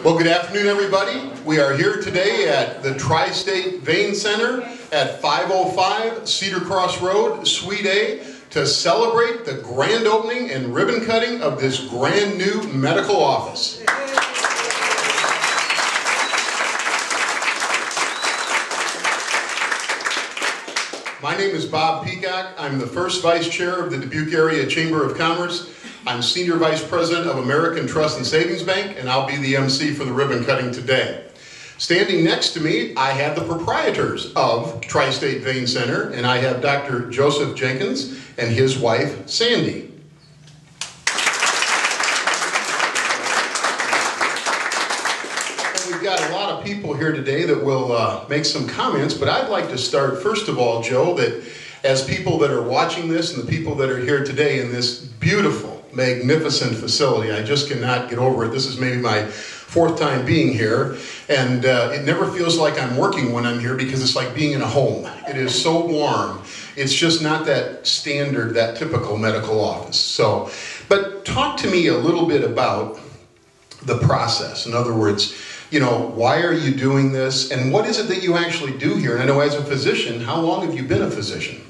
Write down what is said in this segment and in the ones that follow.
Well, good afternoon, everybody. We are here today at the Tri-State Vein Center at 505 Cedar Cross Road, Suite A, to celebrate the grand opening and ribbon cutting of this brand new medical office. My name is Bob Peacock. I'm the first Vice Chair of the Dubuque Area Chamber of Commerce. I'm Senior Vice President of American Trust and Savings Bank, and I'll be the MC for the ribbon cutting today. Standing next to me, I have the proprietors of Tri-State Vein Center, and I have Dr. Joseph Jenkins and his wife, Sandy. We've got a lot of people here today that will make some comments, but I'd like to start, first of all, Joe, that as people that are watching this and the people that are here today in this beautiful, magnificent facility, I just cannot get over it. This is maybe my fourth time being here, and it never feels like I'm working when I'm here because it's like being in a home. It is so warm. It's just not that standard, that typical medical office. So, but talk to me a little bit about the process. In other words, you know, why are you doing this, and what is it that you actually do here? And I know as a physician, how long have you been a physician?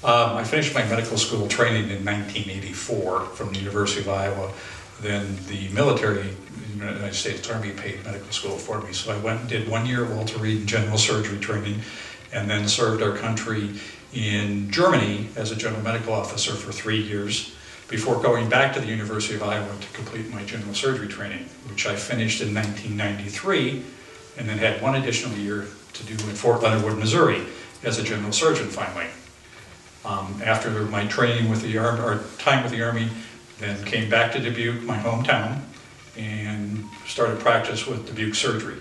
I finished my medical school training in 1984 from the University of Iowa. Then the military, the United States Army, paid medical school for me. So I went and did 1 year at Walter Reed in general surgery training, and then served our country in Germany as a general medical officer for 3 years before going back to the University of Iowa to complete my general surgery training, which I finished in 1993, and then had one additional year to do in Fort Leonard Wood, Missouri, as a general surgeon finally. After my training with the Army, or time with the Army, then came back to Dubuque, my hometown, and started practice with Dubuque Surgery.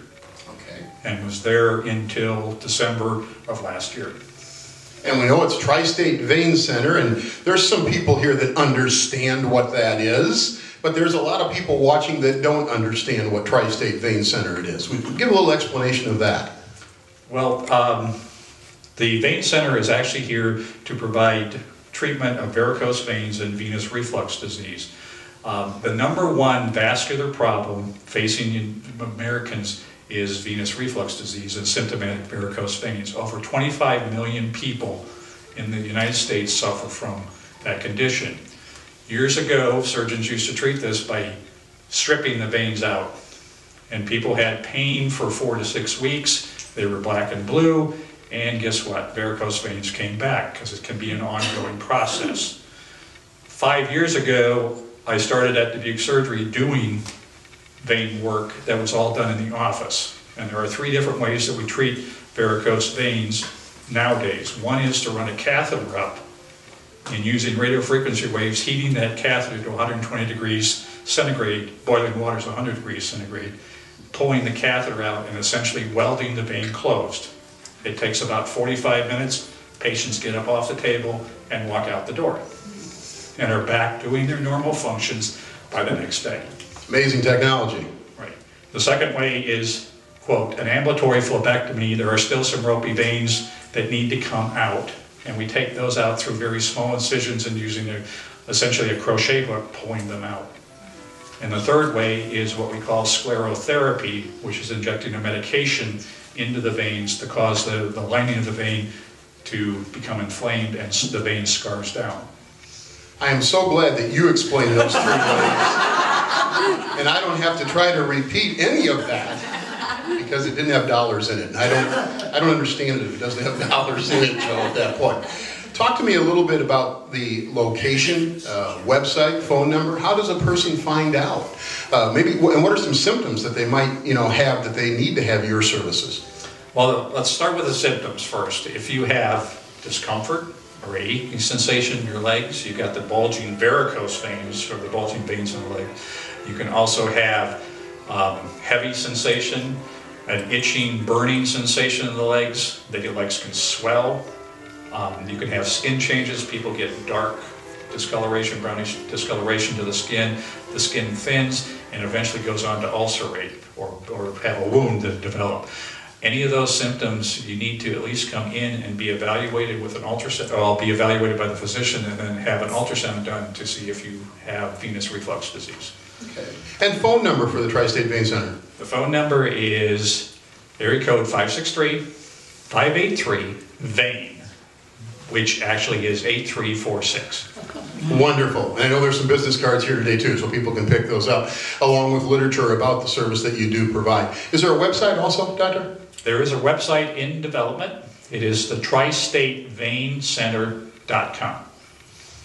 Okay. And was there until December of last year. And we know it's Tri-State Vein Center, and there's some people here that understand what that is, but there's a lot of people watching that don't understand what Tri-State Vein Center it is. We give a little explanation of that. Well, the Vein Center is actually here to provide treatment of varicose veins and venous reflux disease. The number one vascular problem facing Americans is venous reflux disease and symptomatic varicose veins. Over 25 million people in the United States suffer from that condition. Years ago, surgeons used to treat this by stripping the veins out. And people had pain for 4 to 6 weeks. They were black and blue. And guess what? Varicose veins came back because it can be an ongoing process. 5 years ago, I started at Dubuque Surgery doing vein work that was all done in the office. And there are 3 different ways that we treat varicose veins nowadays. One is to run a catheter up and using radiofrequency waves, heating that catheter to 120 degrees centigrade, boiling water is 100 degrees centigrade, pulling the catheter out and essentially welding the vein closed. It takes about 45 minutes. Patients get up off the table and walk out the door and are back doing their normal functions by the next day. Amazing technology. Right. The second way is, quote, an ambulatory phlebectomy. There are still some ropey veins that need to come out, and we take those out through very small incisions and using essentially a crochet hook, pulling them out. And the third way is what we call sclerotherapy, which is injecting a medication into the veins to cause the lining of the vein to become inflamed and the vein scars down. I am so glad that you explained those 3 ways. And I don't have to try to repeat any of that because it didn't have dollars in it. And I don't understand it if it doesn't have dollars in it, Joe, at that point. Talk to me a little bit about the location, website, phone number. How does a person find out? Maybe, and what are some symptoms that they might, have that they need to have your services? Well, let's start with the symptoms first. If you have discomfort or aching sensation in your legs, you've got the bulging varicose veins or the bulging veins in the leg. You can also have heavy sensation, an itching, burning sensation in the legs. The legs can swell. You can have skin changes. People get dark discoloration, brownish discoloration to the skin thins and eventually goes on to ulcerate or have a wound that develop. Any of those symptoms, you need to at least come in and be evaluated with an ultrasound, or be evaluated by the physician and then have an ultrasound done to see if you have venous reflux disease. Okay. And phone number for the Tri-State Vein Center? The phone number is area code 563-583-VEIN, which actually is 8346. Wonderful. And I know there's some business cards here today too, so people can pick those up, along with literature about the service that you do provide. Is there a website also, Doctor? There is a website in development. It is the tristateveincenter.com.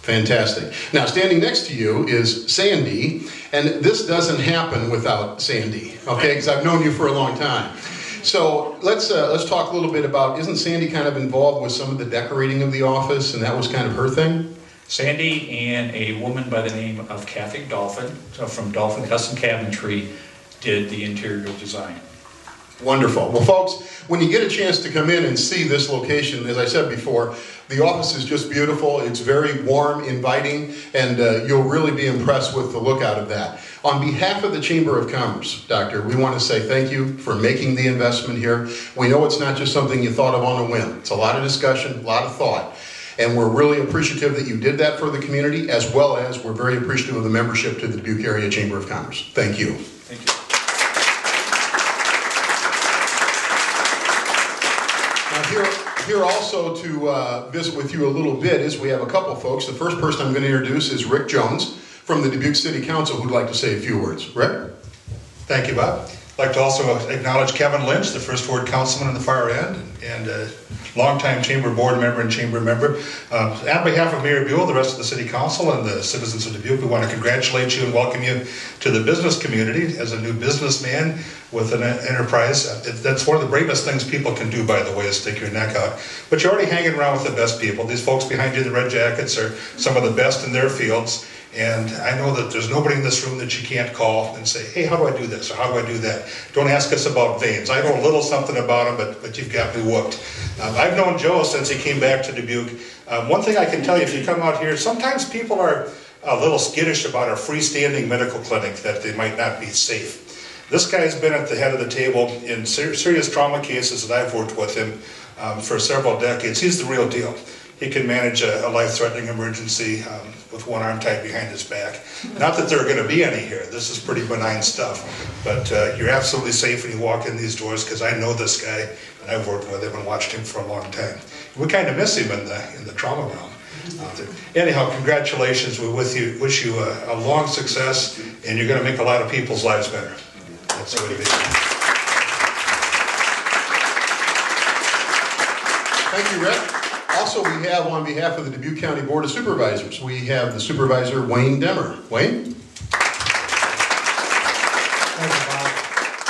Fantastic. Now, standing next to you is Sandy, and this doesn't happen without Sandy, okay? Because I've known you for a long time. So let's talk a little bit about, isn't Sandy kind of involved with some of the decorating of the office, and that was kind of her thing? Sandy and a woman by the name of Kathy Dolphin, from Dolphin Custom Cabinetry, did the interior design. Wonderful. Well, folks, when you get a chance to come in and see this location, as I said before, the office is just beautiful. It's very warm, inviting, and you'll really be impressed with the look out of that. On behalf of the Chamber of Commerce, Doctor, we want to say thank you for making the investment here. We know it's not just something you thought of on a whim. It's a lot of discussion, a lot of thought. And we're really appreciative that you did that for the community, as well as we're very appreciative of the membership to the Dubuque Area Chamber of Commerce. Thank you. Thank you. Here also to visit with you a little bit is we have a couple folks. The first person I'm going to introduce is Rick Jones from the Dubuque City Council, who'd like to say a few words. Rick? Thank you, Bob. I'd like to also acknowledge Kevin Lynch, the first ward councilman on the far end, and a longtime chamber board member and chamber member. On behalf of Mayor Buell, the rest of the city council, and the citizens of Dubuque, we want to congratulate you and welcome you to the business community as a new businessman with an enterprise. That's one of the bravest things people can do, by the way, is stick your neck out. But you're already hanging around with the best people. These folks behind you in the red jackets are some of the best in their fields. And I know that there's nobody in this room that you can't call and say, hey, how do I do this, or how do I do that? Don't ask us about veins. I know a little something about them, but you've got me whooped. I've known Joe since he came back to Dubuque. One thing I can tell you, if you come out here, sometimes people are a little skittish about a freestanding medical clinic, that they might not be safe. This guy's been at the head of the table in serious trauma cases that I've worked with him for several decades. He's the real deal. He can manage a life-threatening emergency with one arm tied behind his back. Not that there are going to be any here. This is pretty benign stuff. But you're absolutely safe when you walk in these doors, because I know this guy, and I've worked with him and watched him for a long time. We kind of miss him in the trauma realm. Anyhow, congratulations. We wish you a long success, and you're going to make a lot of people's lives better. That's the way to be. Thank you, Rick. Also, we have, on behalf of the Dubuque County Board of Supervisors, we have the Supervisor Wayne Demmer. Wayne? Thank you, Bob.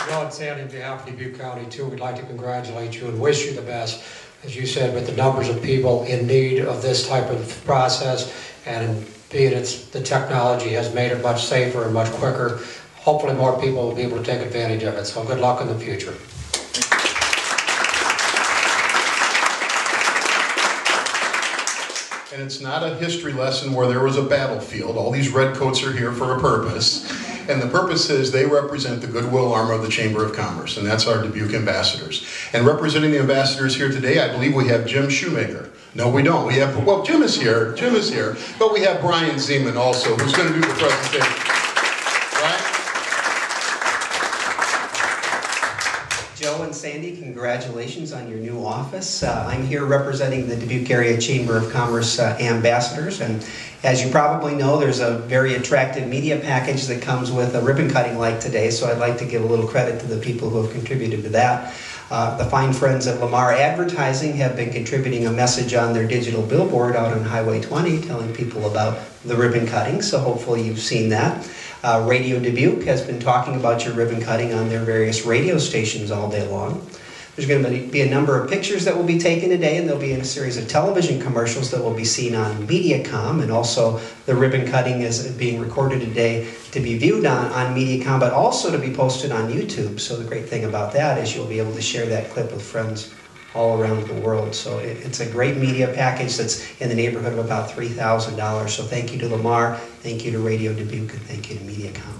Well, and Sandy, on behalf of Dubuque County, too, we'd like to congratulate you and wish you the best. As you said, with the numbers of people in need of this type of process, and being the technology has made it much safer and much quicker, hopefully more people will be able to take advantage of it. So good luck in the future. And it's not a history lesson where there was a battlefield. All these red coats are here for a purpose. And the purpose is they represent the goodwill arm of the Chamber of Commerce, and that's our Dubuque ambassadors. And representing the ambassadors here today, I believe we have Jim Shoemaker. No, we don't. We have, well, Jim is here, but we have Brian Zeman also, who's going to do the presentation. Right? Joe and Sandy, congratulations on your new office. I'm here representing the Dubuque Area Chamber of Commerce ambassadors, and as you probably know, there's a very attractive media package that comes with a ribbon cutting like today, so I'd like to give a little credit to the people who have contributed to that. The fine friends of Lamar Advertising have been contributing a message on their digital billboard out on Highway 20 telling people about the ribbon cutting, so hopefully you've seen that. Radio Dubuque has been talking about your ribbon cutting on their various radio stations all day long. There's going to be a number of pictures that will be taken today, and there'll be a series of television commercials that will be seen on Mediacom, and also the ribbon cutting is being recorded today to be viewed on Mediacom, but also to be posted on YouTube. So the great thing about that is you'll be able to share that clip with friends all around the world. So it's a great media package that's in the neighborhood of about $3,000. So thank you to Lamar, thank you to Radio Dubuque, and thank you to Mediacom.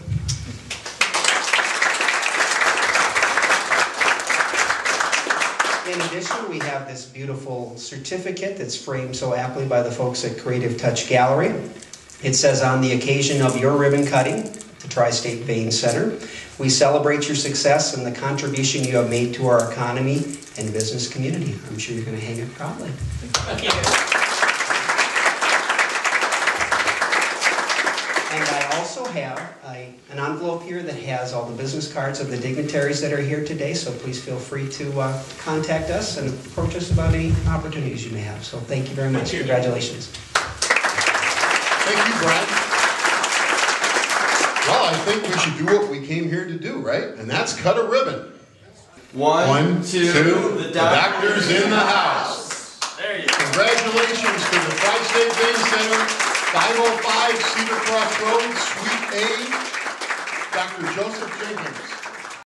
this beautiful certificate that's framed so aptly by the folks at Creative Touch Gallery. It says, on the occasion of your ribbon cutting, the Tri-State Vein Center, we celebrate your success and the contribution you have made to our economy and business community. I'm sure you're going to hang it proudly. Thank you. And I also have an envelope here that has all the business cards of the dignitaries that are here today, so please feel free to contact us and approach us about any opportunities you may have. So thank you very much. Congratulations. Thank you, Brad. Well, I think we should do what we came here to do, right? And that's cut a ribbon. One, two, the doctor's in the house. There you go. Congratulations to the Tri-State Vein Center, 505 Cedar Cross Road, Suite A, Dr. Joseph Jenkins.